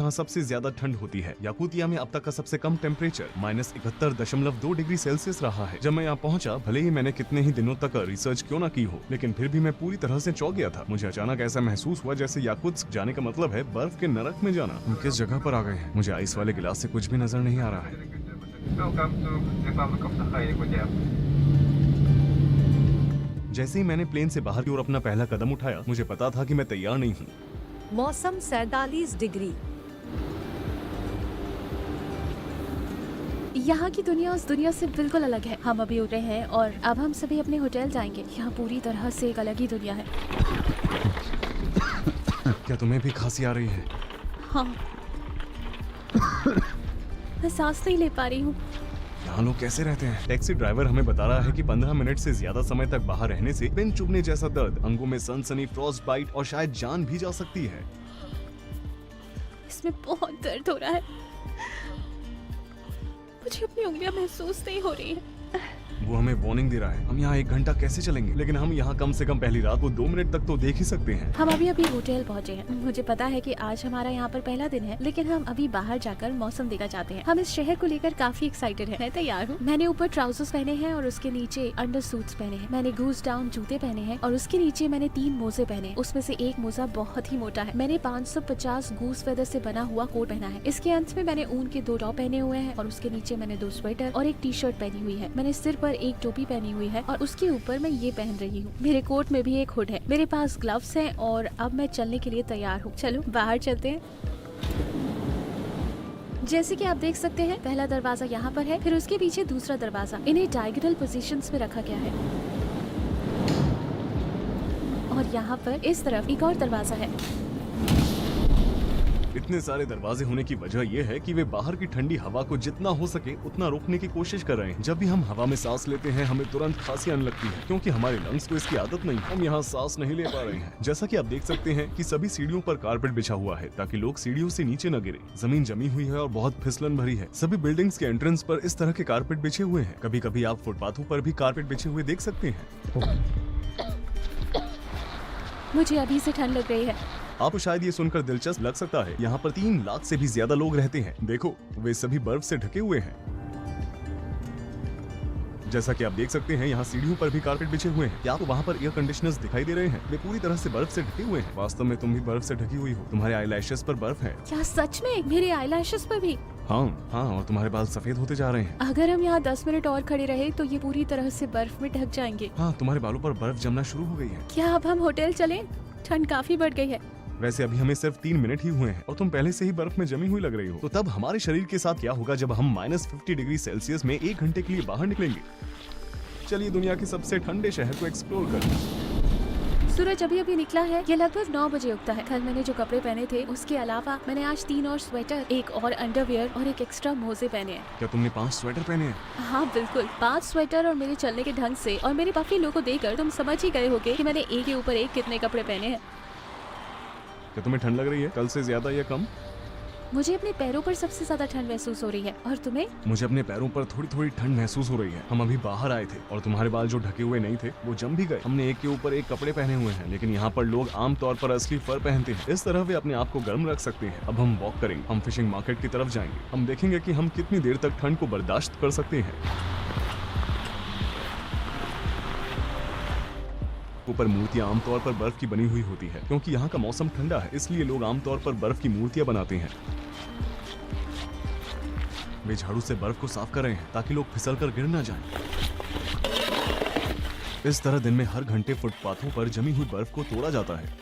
यहाँ सबसे ज्यादा ठंड होती है। याकुतिया में अब तक का सबसे कम टेम्परेचर -71.2 डिग्री सेल्सियस रहा है। जब मैं यहाँ पहुँचा, भले ही मैंने कितने ही दिनों तक रिसर्च क्यों न की हो, लेकिन फिर भी मैं पूरी तरह से चौंक गया था। मुझे अचानक ऐसा महसूस हुआ जैसे याकुत्स्क जाने का मतलब है बर्फ के नरक में जाना। हम किस जगह पर आ गए हैं? मुझे आइस वाले गिलास से कुछ भी नजर नहीं आ रहा है। जैसे ही मैंने प्लेन से बाहर की ओर अपना पहला कदम उठाया, मुझे पता था कि मैं तैयार नहीं हूँ। मौसम 47 डिग्री। यहाँ की दुनिया उस दुनिया से बिल्कुल अलग है। हम अभी उठ रहे हैं और अब हम सभी अपने होटल जाएंगे। यहाँ पूरी तरह से एक अलग ही दुनिया है। क्या तुम्हें भी खांसी आ रही है? हाँ, मैं सांस नहीं ले पा रही हूँ। यहाँ लोग कैसे रहते हैं? टैक्सी ड्राइवर हमें बता रहा है कि 15 मिनट से ज्यादा समय तक बाहर रहने से पिन चुभने जैसा दर्द, अंगों में सनसनी, फ्रॉस्ट बाइट और शायद जान भी जा सकती है। इसमें बहुत दर्द हो रहा है। मुझे अपनी उंगलियां महसूस नहीं हो रही है। वो हमें वार्निंग दे रहा है। हम यहाँ 1 घंटा कैसे चलेंगे? लेकिन हम यहाँ कम से कम पहली रात को 2 मिनट तक तो देख ही सकते हैं। हम अभी होटल पहुँचे हैं। मुझे पता है कि आज हमारा यहाँ पर पहला दिन है, लेकिन हम अभी बाहर जाकर मौसम देखना चाहते हैं। हम इस शहर को लेकर काफी एक्साइटेड हैं। मैं तैयार हूँ। मैंने ऊपर ट्राउजर्स पहने हैं और उसके नीचे अंडर सूट्स पहने हैं। मैंने गूज डाउन जूते पहने हैं और उसके नीचे मैंने 3 मोजे पहने हैं। उसमें से एक मोजा बहुत ही मोटा है। मैंने 550 गूस फेदर से बना हुआ कोट पहना है। इसके अंत में मैंने ऊन के 2 टॉप पहने हुए हैं और उसके नीचे मैंने 2 स्वेटर और एक टी-शर्ट पहनी हुई है। मैंने सिर पर एक टोपी पहनी हुई है और उसके ऊपर मैं ये पहन रही हूँ। मेरे कोट में भी एक हुड है। मेरे पास ग्लव्स हैं और अब मैं चलने के लिए तैयार हूँ। चलो बाहर चलते हैं। जैसे कि आप देख सकते हैं, पहला दरवाजा यहाँ पर है, फिर उसके पीछे दूसरा दरवाजा। इन्हें डायगोनल पोजीशंस में रखा गया है और यहाँ पर इस तरफ एक और दरवाजा है। इतने सारे दरवाजे होने की वजह यह है कि वे बाहर की ठंडी हवा को जितना हो सके उतना रोकने की कोशिश कर रहे हैं। जब भी हम हवा में सांस लेते हैं, हमें तुरंत खांसी आने लगती है, क्योंकि हमारे लंग्स को इसकी आदत नहीं। हम यहाँ सांस नहीं ले पा रहे हैं। जैसा कि आप देख सकते हैं कि सभी सीढ़ियों पर कारपेट बिछा हुआ है ताकि लोग सीढ़ियों से नीचे न गिरे। जमीन जमी हुई है और बहुत फिसलन भरी है। सभी बिल्डिंग्स के एंट्रेंस पर इस तरह के कारपेट बिछे हुए हैं। कभी कभी आप फुटपाथों पर भी कारपेट बिछे हुए देख सकते हैं। मुझे अभी से ठंड लग रही है। आपको शायद ये सुनकर दिलचस्प लग सकता है, यहाँ पर 3 लाख से भी ज्यादा लोग रहते हैं। देखो, वे सभी बर्फ से ढके हुए हैं। जैसा कि आप देख सकते हैं, यहाँ सीढ़ियों पर भी कारपेट बिछे हुए हैं। क्या आपको वहाँ पर एयर कंडीशनर्स दिखाई दे रहे हैं? वे पूरी तरह से बर्फ से ढके हुए हैं। वास्तव में तुम भी बर्फ से ढकी हुई हो। तुम्हारे आईलैशेस पर बर्फ है। क्या सच में? मेरे आईलैशेस पर भी? हाँ, और तुम्हारे बाल सफेद होते जा रहे हैं। अगर हम यहाँ 10 मिनट और खड़े रहे तो ये पूरी तरह से बर्फ में ढक जाएंगे। हाँ, तुम्हारे बालों पर बर्फ जमना शुरू हो गई है। क्या अब हम होटल चलें? ठंड काफी बढ़ गई है। वैसे अभी हमें सिर्फ 3 मिनट ही हुए हैं और तुम पहले से ही बर्फ में जमी हुई लग रही हो। तो तब हमारे शरीर के साथ क्या होगा जब हम -50 डिग्री सेल्सियस में 1 घंटे के लिए बाहर निकलेंगे? चलिए दुनिया के सबसे ठंडे शहर को एक्सप्लोर करें। सूरज अभी निकला है। ये लगभग 9 बजे उगता है। कल मैंने जो कपड़े पहने थे उसके अलावा मैंने आज 3 और स्वेटर, एक और अंडरवियर और एक एक्स्ट्रा मोजे पहने हैं। क्या तुमने 5 स्वेटर पहने हैं? हाँ बिल्कुल, 5 स्वेटर। और मेरे चलने के ढंग से और मेरे पफी लोगों को देखकर तुम समझ ही गए होगे कि मैंने एक के ऊपर एक कितने कपड़े पहने हैं। क्या तुम्हें ठंड लग रही है? कल से ज्यादा या कम? मुझे अपने पैरों पर सबसे ज्यादा ठंड महसूस हो रही है। और तुम्हें? मुझे अपने पैरों पर थोड़ी थोड़ी ठंड महसूस हो रही है। हम अभी बाहर आए थे और तुम्हारे बाल जो ढके हुए नहीं थे वो जम भी गए। हमने एक के ऊपर एक कपड़े पहने हुए हैं, लेकिन यहाँ पर लोग आमतौर पर असली फर पहनते हैं। इस तरह वे अपने आप को गर्म रख सकते हैं। अब हम वॉक करेंगे। हम फिशिंग मार्केट की तरफ जाएंगे। हम देखेंगे कि हम कितनी देर तक ठंड को बर्दाश्त कर सकते हैं। ऊपर मूर्तियां आमतौर पर बर्फ की बनी हुई होती है, क्योंकि यहाँ का मौसम ठंडा है, इसलिए लोग आमतौर पर बर्फ की मूर्तियां बनाते हैं। वे झाड़ू से बर्फ को साफ कर रहे हैं ताकि लोग फिसलकर गिर न जाएं। इस तरह दिन में हर घंटे फुटपाथों पर जमी हुई बर्फ को तोड़ा जाता है।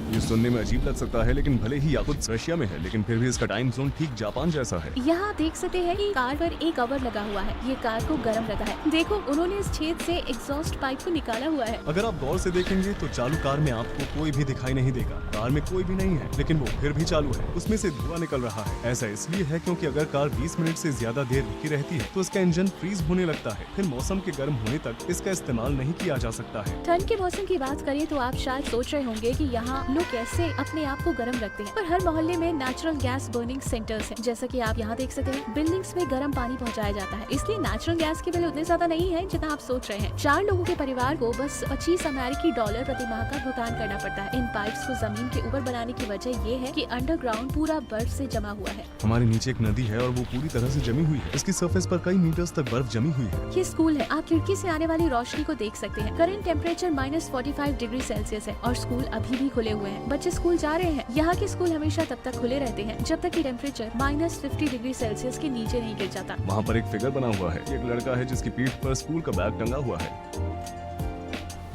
ये सुनने में अजीब लग सकता है, लेकिन भले ही याकुत्स्क रशिया में है, लेकिन फिर भी इसका टाइम जोन ठीक जापान जैसा है। यहाँ देख सकते हैं कि कार पर एक कवर लगा हुआ है। ये कार को गर्म रखा है। देखो, उन्होंने इस छेद से एग्जॉस्ट पाइप को निकाला हुआ है। अगर आप गौर से देखेंगे तो चालू कार में आपको कोई भी दिखाई नहीं देगा। कार में कोई भी नहीं है, लेकिन वो फिर भी चालू है। उसमें से धुआं निकल रहा है। ऐसा इसलिए है क्योंकि अगर कार 20 मिनट से ज्यादा देर रुकी रहती है तो इसका इंजन फ्रीज होने लगता है। फिर मौसम के गर्म होने तक इसका इस्तेमाल नहीं किया जा सकता है। ठंड के मौसम की बात करें तो आप शायद सोच रहे होंगे कि यहाँ लोग कैसे अपने आप को गर्म रखते हैं। पर हर मोहल्ले में नेचुरल गैस बर्निंग सेंटर्स हैं। जैसा कि आप यहाँ देख सकते हैं, बिल्डिंग्स में गर्म पानी पहुँचाया जाता है, इसलिए नेचुरल गैस के बिल उतने ज्यादा नहीं है जितना आप सोच रहे हैं। 4 लोगों के परिवार को बस $25 प्रति माह का भुगतान करना पड़ता है। इन पाइप्स को जमीन के ऊपर बनाने की वजह ये है कि अंडरग्राउंड पूरा बर्फ से जमा हुआ है। हमारे नीचे एक नदी है और वो पूरी तरह से जमी हुई है। इसकी सरफेस पर कई मीटर्स तक बर्फ जमी हुई है। ये स्कूल है, आप खिड़की से आने वाली रोशनी को देख सकते हैं। करंट टेम्परेचर -45 डिग्री सेल्सियस है और स्कूल अभी भी खुले हुए हैं। बच्चे स्कूल जा रहे हैं। यहाँ के स्कूल हमेशा तब तक खुले रहते हैं जब तक कि टेम्परेचर -50 डिग्री सेल्सियस के नीचे नहीं गिर जाता। वहाँ पर एक फिगर बना हुआ है, एक लड़का है जिसकी पीठ पर स्कूल का बैग टंगा हुआ है।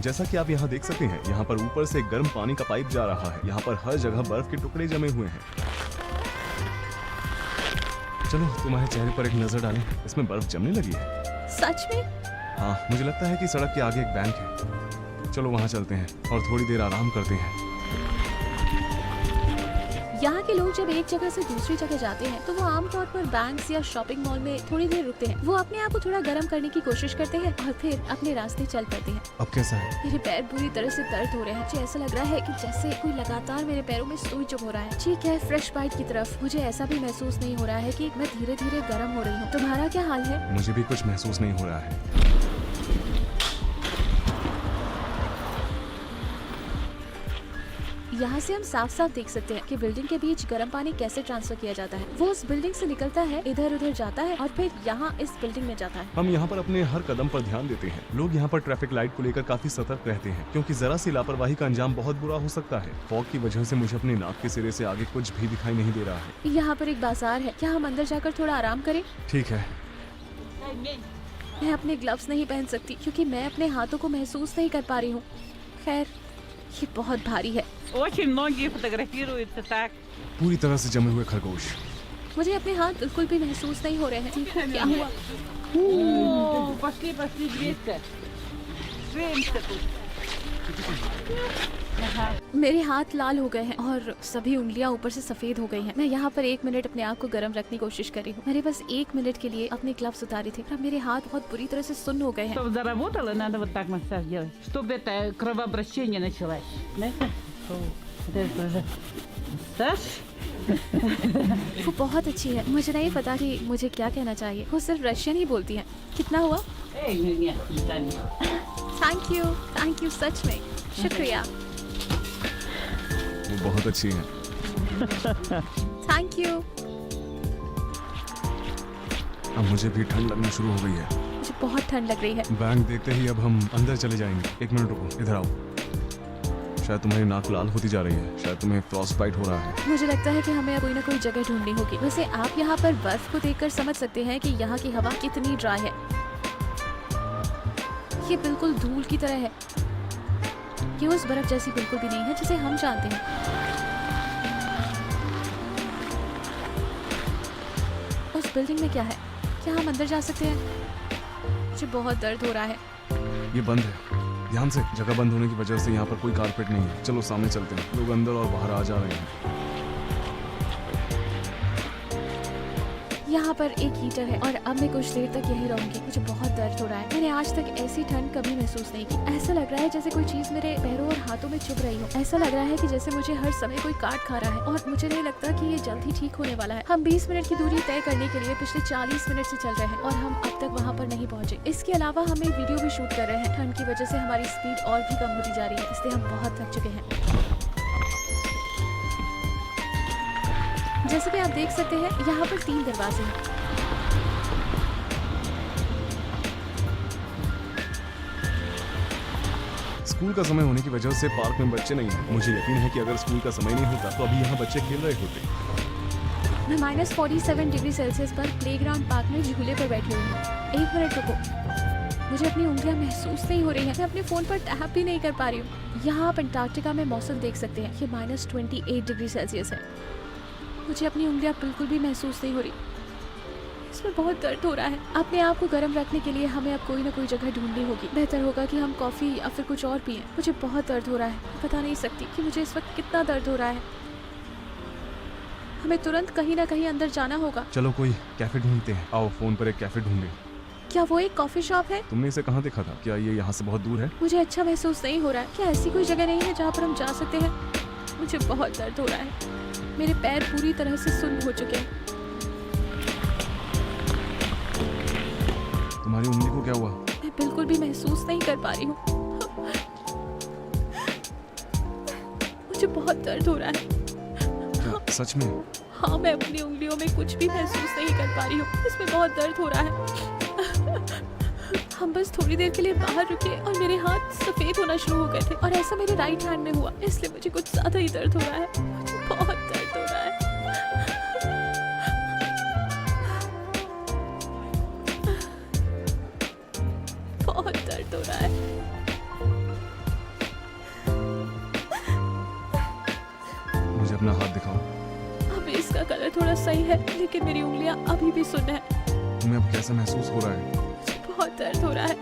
जैसा कि आप यहाँ देख सकते हैं, यहाँ पर ऊपर से गर्म पानी का पाइप जा रहा है। यहाँ पर हर जगह बर्फ के टुकड़े जमे हुए हैं। चलो तुम्हारे चेहरे पर एक नजर डालें, इसमें बर्फ जमने लगी है। सच में? हाँ, मुझे लगता है कि सड़क के आगे एक बैंक है। चलो वहाँ चलते हैं और थोड़ी देर आराम करते हैं। यहाँ के लोग जब एक जगह से दूसरी जगह जाते हैं तो वो आमतौर पर बैंक्स या शॉपिंग मॉल में थोड़ी देर रुकते हैं। वो अपने आप को थोड़ा गर्म करने की कोशिश करते हैं और फिर अपने रास्ते चल पड़ते हैं। अब कैसा है? मेरे पैर बुरी तरह से दर्द हो रहे हैं। मुझे ऐसा लग रहा है कि जैसे कोई लगातार मेरे पैरों में सुई चुभ हो रहा है। ठीक है, फ्रेश बाइट की तरफ। मुझे ऐसा भी महसूस नहीं हो रहा है कि मैं धीरे धीरे गर्म हो रही हूँ। तुम्हारा क्या हाल है? मुझे भी कुछ महसूस नहीं हो रहा है। यहाँ से हम साफ साफ देख सकते हैं कि बिल्डिंग के बीच गर्म पानी कैसे ट्रांसफर किया जाता है। वो उस बिल्डिंग से निकलता है, इधर उधर जाता है और फिर यहाँ इस बिल्डिंग में जाता है। हम यहाँ पर अपने हर कदम पर ध्यान देते हैं। लोग यहाँ पर ट्रैफिक लाइट को लेकर काफी सतर्क रहते हैं, क्योंकि जरा सी लापरवाही का अंजाम बहुत बुरा हो सकता है। फॉग की वजह से मुझे अपने नाक के सिरे से आगे कुछ भी दिखाई नहीं दे रहा है। यहाँ पर एक बाजार है, क्या हम अंदर जाकर थोड़ा आराम करें? ठीक है। मैं अपने ग्लव्स नहीं पहन सकती क्योंकि मैं अपने हाथों को महसूस नहीं कर पा रही हूँ। खैर, ये बहुत भारी है। Очень многие фотографируются так. पूरी तरह से जमे हुए खरगोश। मुझे अपने हाथ बिल्कुल भी महसूस नहीं हो रहे हैं। देखो क्या हुआ। О, пошли, Гречка. Женщина тут. मेरे हाथ लाल हो गए हैं और सभी उंगलियां ऊपर से सफेद हो गई हैं। मैं यहाँ पर 1 मिनट अपने आप को गर्म रखने की कोशिश कर रही हूँ। मैंने बस 1 मिनट के लिए अपने ग्लव्स उतारे थे। अब मेरे हाथ बहुत बुरी तरह से सुन्न हो गए हैं। Чтобы заработало, надо вот так массаж делать, чтобы это кровообращение началось. Знаете? Вот это уже массаж. वो बहुत अच्छी है। मुझे नहीं पता कि मुझे क्या कहना चाहिए। वो सिर्फ रशियन ही बोलती है। कितना हुआ? Эй, нет, не थैंक यू सच में शुक्रिया। वो बहुत अच्छी है। Thank you. अब मुझे भी ठंड लगना शुरू हो गई है। मुझे बहुत ठंड लग रही है। बैंक देखते ही अब हम अंदर चले जाएंगे। 1 मिनट रुको, इधर आओ। शायद तुम्हारी नाक लाल होती जा रही है। शायद तुम्हें फ्रॉस्ट बाइट हो रहा है। मुझे लगता है कि हमें कोई ना कोई जगह ढूंढनी होगी। वैसे आप यहाँ पर बर्फ को देखकर समझ सकते हैं कि यहाँ की हवा कितनी ड्राई है। ये बिल्कुल धूल की तरह है। ये उस बर्फ जैसी बिल्कुल भी नहीं है जिसे हम जानते हैं। उस बिल्डिंग में क्या है? क्या हम अंदर जा सकते हैं? मुझे बहुत दर्द हो रहा है। ये बंद है। ध्यान से, जगह बंद होने की वजह से यहाँ पर कोई कारपेट नहीं है। चलो सामने चलते हैं। लोग अंदर और बाहर आ जा रहे हैं। यहाँ पर एक हीटर है और अब मैं कुछ देर तक यही रहूंगी। मुझे बहुत दर्द हो रहा है। मैंने आज तक ऐसी ठंड कभी महसूस नहीं की। ऐसा लग रहा है जैसे कोई चीज मेरे पैरों और हाथों में चुभ रही हो। ऐसा लग रहा है कि जैसे मुझे हर समय कोई काट खा रहा है और मुझे नहीं लगता कि ये जल्द ही ठीक होने वाला है। हम 20 मिनट की दूरी तय करने के लिए पिछले 40 मिनट से चल रहे हैं और हम अब तक वहाँ पर नहीं पहुँचे। इसके अलावा हम एक वीडियो भी शूट कर रहे हैं। ठंड की वजह से हमारी स्पीड और भी कम होती जा रही है, इसलिए हम बहुत थक चुके हैं। जैसे कि आप देख सकते हैं, यहाँ पर 3 दरवाजे हैं। स्कूल का समय होने की वजह से पार्क में बच्चे नहीं हैं। मुझे यकीन है कि अगर स्कूल का समय नहीं होता तो अभी यहाँ बच्चे खेल रहे होते। मैं -47 डिग्री सेल्सियस पर प्लेग्राउंड पार्क में झूले पर बैठी हुई हूँ। 1 मिनट रुको। मुझे अपनी उंगलियां महसूस नहीं हो रही हैं। मैं अपने फोन पर टैप भी नहीं कर पा रही हूँ। यहाँ आप अंटार्कटिका में मौसम देख सकते हैं। ये -28 डिग्री सेल्सियस है। मुझे अपनी उंगलियां बिल्कुल भी महसूस नहीं हो रही। इसमें बहुत दर्द हो रहा है। अपने आप को गर्म रखने के लिए हमें अब कोई ना कोई जगह ढूंढनी होगी। बेहतर होगा कि हम कॉफी या फिर कुछ और पिएं। मुझे बहुत दर्द हो रहा है। बता नहीं सकती कि मुझे इस वक्त कितना दर्द हो रहा है। हमें तुरंत कहीं ना कहीं अंदर जाना होगा। चलो कोई कैफे ढूंढते हैं। आओ फोन पर एक कैफे ढूंढे। क्या वो एक कॉफी शॉप है? तुमने इसे कहाँ देखा था? क्या ये यहाँ से बहुत दूर है? मुझे अच्छा महसूस नहीं हो रहा है। क्या ऐसी कोई जगह नहीं है जहाँ पर हम जा सकते हैं? मुझे बहुत दर्द हो रहा है। मेरे पैर पूरी तरह से सुन्न हो चुके हैं। तुम्हारी उंगली को क्या हुआ? मैं बिल्कुल भी महसूस नहीं कर पा रही हूँ। मुझे बहुत दर्द हो रहा है। क्या सच में? हाँ, मैं अपनी उंगलियों में कुछ भी महसूस नहीं कर पा रही हूँ। इसमें बहुत दर्द हो रहा है। हम बस थोड़ी देर के लिए बाहर रुके और मेरे हाथ सफेद होना शुरू हो गए थे और ऐसा मेरे राइट हैंड में हुआ, इसलिए मुझे कुछ ज्यादा ही दर्द हो रहा है। मुझे बहुत दर्द हो रहा है। बहुत दर्द हो रहा है। मुझे अपना हाथ दिखाओ। अभी इसका कलर थोड़ा सही है, लेकिन मेरी उंगलियां अभी भी सुन्न है। तुम्हें अब कैसा महसूस हो रहा है? बहुत दर्द हो रहा है।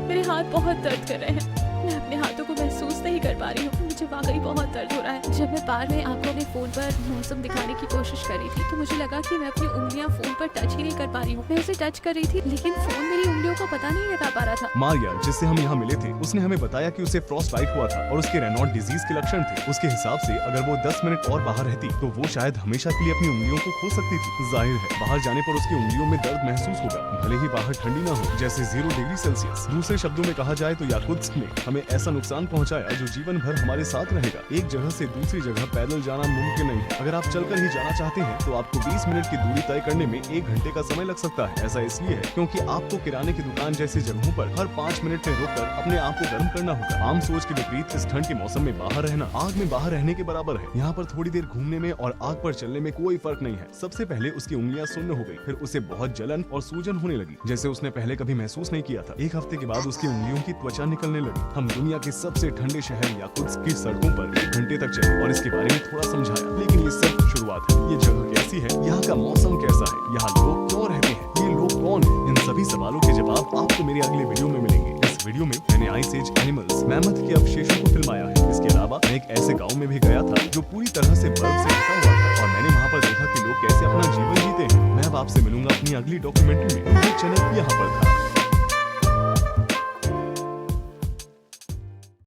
मेरे हाथ बहुत दर्द कर रहे हैं। मैं अपने हाथों को महसूस नहीं कर पा रही हूँ। मुझे वाकई बहुत दर्द हो रहा है। जब मैं बार में आपको अपने फोन पर मौसम दिखाने की कोशिश कर रही थी तो मुझे लगा कि मैं अपनी उंगलियां फोन पर टच ही नहीं कर पा रही हूँ। मैं उसे टच कर रही थी, लेकिन फोन मेरी उंगलियों को पता नहीं लगा पा रहा था। मारिया, जिससे हम यहाँ मिले थे, उसने हमें बताया कि उसे फ्रॉस्ट बाइट हुआ था और उसके रेनॉल्ड डिजीज के लक्षण थे। उसके हिसाब से अगर वो 10 मिनट और बाहर रहती तो वो शायद हमेशा के लिए अपनी उंगलियों को खो सकती थी। जाहिर है बाहर जाने पर उसकी उंगलियों में दर्द महसूस होगा, भले ही बाहर ठंडी ना हो, जैसे 0 डिग्री सेल्सियस। दूसरे शब्दों में कहा जाए तो याकुत्स्क ने हमें ऐसा नुकसान पहुँचाया जो जीवन भर हमारे साथ रहेगा। एक जगह से दूसरी जगह पैदल जाना मुमकिन नहीं है। अगर आप चलकर ही जाना चाहते हैं तो आपको 20 मिनट की दूरी तय करने में 1 घंटे का समय लग सकता है। ऐसा इसलिए है क्योंकि आपको किराने की दुकान जैसी जगहों पर हर 5 मिनट में रुककर अपने आप को गर्म करना होगा। आम सोच के विपरीत इस ठंड के मौसम में बाहर रहना आग में बाहर रहने के बराबर है। यहाँ पर थोड़ी देर घूमने में और आग पर चलने में कोई फर्क नहीं है। सबसे पहले उसकी उंगलियां सुन्न हो गई, फिर उसे बहुत जलन और सूजन होने लगी, जैसे उसने पहले कभी महसूस नहीं किया था। 1 हफ्ते के बाद उसकी उंगलियों की त्वचा निकलने लगी। हम दुनिया के सबसे ठंडे शहर याकुत्स्क की सड़कों पर 1 घंटे तक चले और इसके बारे में थोड़ा समझाया, लेकिन ये सिर्फ शुरुआत है। ये जगह कैसी है, यहाँ का मौसम कैसा है, यहाँ लोग क्यों रहते हैं, ये लोग कौन है, इन सभी सवालों के जवाब आपको मेरे अगले वीडियो में मिलेंगे। इस वीडियो में मैंने आइस एज एनिमल्स मैमथ के अवशेषों को फिल्माया है। इसके अलावा मैं एक ऐसे गाँव में भी गया था जो पूरी तरह से बर्फ से ढका हुआ था और मैंने वहाँ पर देखा कि लोग कैसे अपना जीवन जीते हैं। मैं अब आपसे मिलूंगा अपनी अगली डॉक्यूमेंट्री में। चैनल यहाँ पर था।